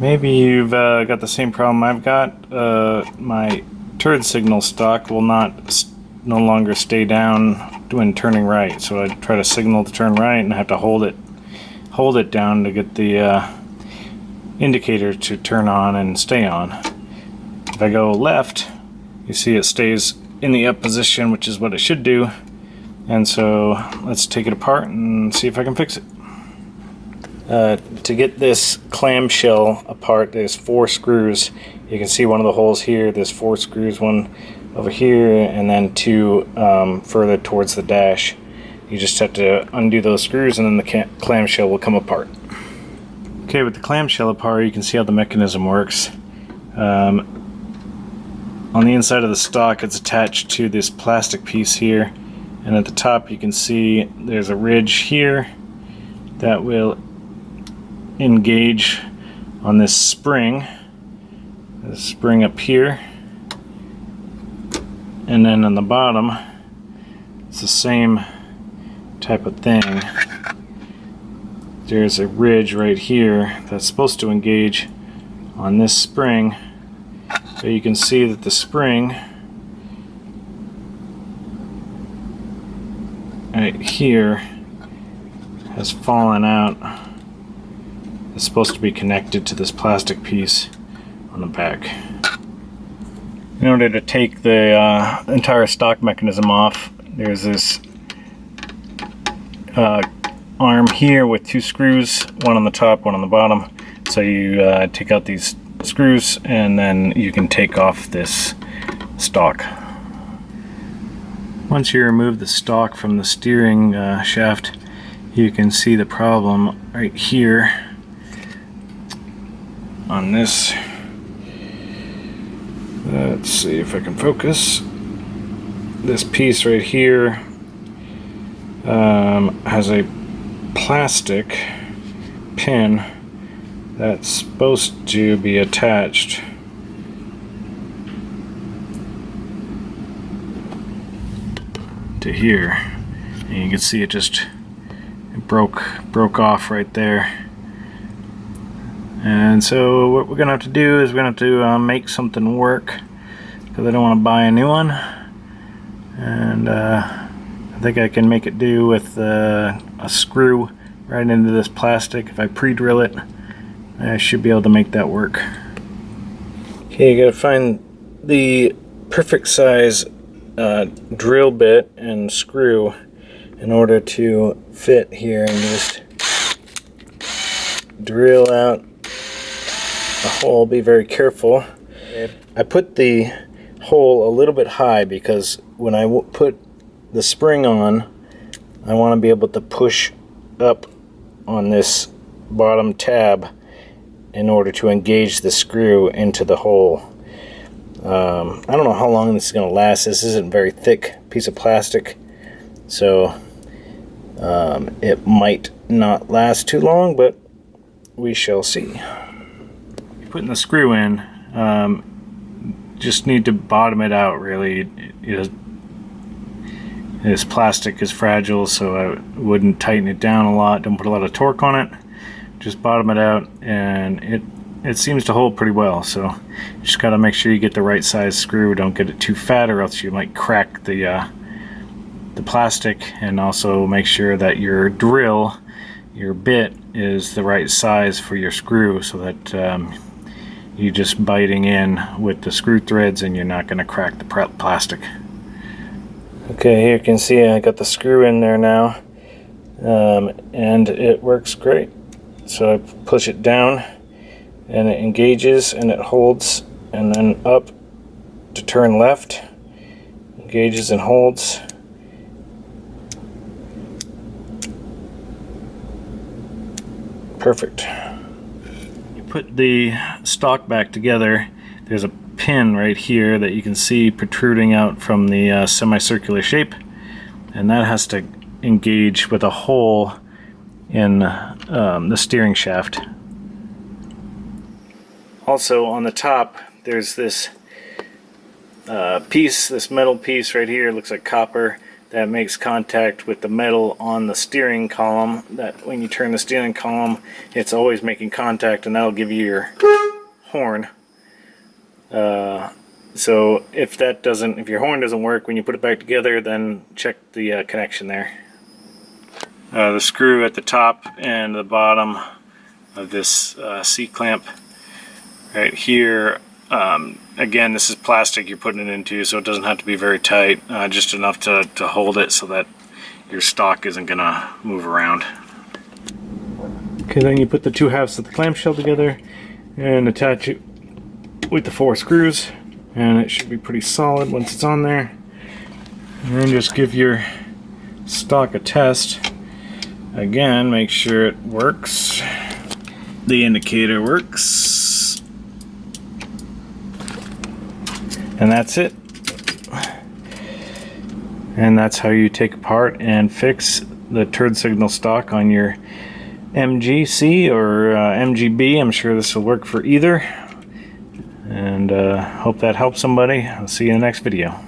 Maybe you've got the same problem I've got. My turn signal stock will no longer stay down when turning right. So I try to signal to turn right and I have to hold it down to get the indicator to turn on and stay on. If I go left, you see it stays in the up position, which is what it should do. And so let's take it apart and see if I can fix it. To get this clamshell apart, there's 4 screws. You can see one of the holes here. There's 4 screws, one over here and then 2 further towards the dash. You just have to undo those screws and then the clamshell will come apart. Okay, with the clamshell apart, you can see how the mechanism works. On the inside of the stock, it's attached to this plastic piece here, and at the top you can see there's a ridge here that will engage on this spring up here, and then on the bottom it's the same type of thing. There's a ridge right here that's supposed to engage on this spring, but you can see that the spring right here has fallen out. It's supposed to be connected to this plastic piece on the back. In order to take the entire stock mechanism off, there's this arm here with 2 screws, one on the top, one on the bottom. So you take out these screws and then you can take off this stock. Once you remove the stock from the steering shaft, you can see the problem right here on this. Let's see if I can focus. This piece right here has a plastic pin that's supposed to be attached to here, and you can see it just broke off right there. And so what we're gonna have to do is we're gonna have to make something work, because I don't want to buy a new one. And I think I can make it do with a screw right into this plastic. If I pre-drill it, I should be able to make that work. Okay, you gotta find the perfect size drill bit and screw in order to fit here, and just drill out a hole. Be very careful. I put the hole a little bit high because when I put the spring on, I want to be able to push up on this bottom tab in order to engage the screw into the hole. I don't know how long this is going to last. This isn't a very thick piece of plastic, so it might not last too long, but we shall see. Putting the screw in, just need to bottom it out really. This plastic is fragile, so I wouldn't tighten it down a lot. Don't put a lot of torque on it. Just bottom it out, and it seems to hold pretty well. So you just got to make sure you get the right size screw. Don't get it too fat, or else you might crack the plastic. And also make sure that your drill, your bit, is the right size for your screw, so that you're just biting in with the screw threads and you're not going to crack the plastic. Okay, here you can see I got the screw in there now, and it works great. So I push it down and it engages and it holds, and then up to turn left, engages and holds. Perfect. You put the stock back together. There's a pin right here that you can see protruding out from the semicircular shape, and that has to engage with a hole in the steering shaft. Also on the top there's this piece, this metal piece right here. It looks like copper that makes contact with the metal on the steering column, that when you turn the steering column it's always making contact, and that'll give you your horn. So if your horn doesn't work when you put it back together, then check the connection there. The screw at the top and the bottom of this C-clamp right here, again, this is plastic you're putting it into, so it doesn't have to be very tight, just enough to hold it so that your stock isn't gonna move around. Okay, then you put the two halves of the clamshell together and attach it with the 4 screws, and it should be pretty solid once it's on there. And then just give your stock a test. Again, make sure it works. The indicator works. And that's it. And that's how you take apart and fix the turn signal stock on your MGC or MGB. I'm sure this will work for either. And hope that helps somebody. I'll see you in the next video.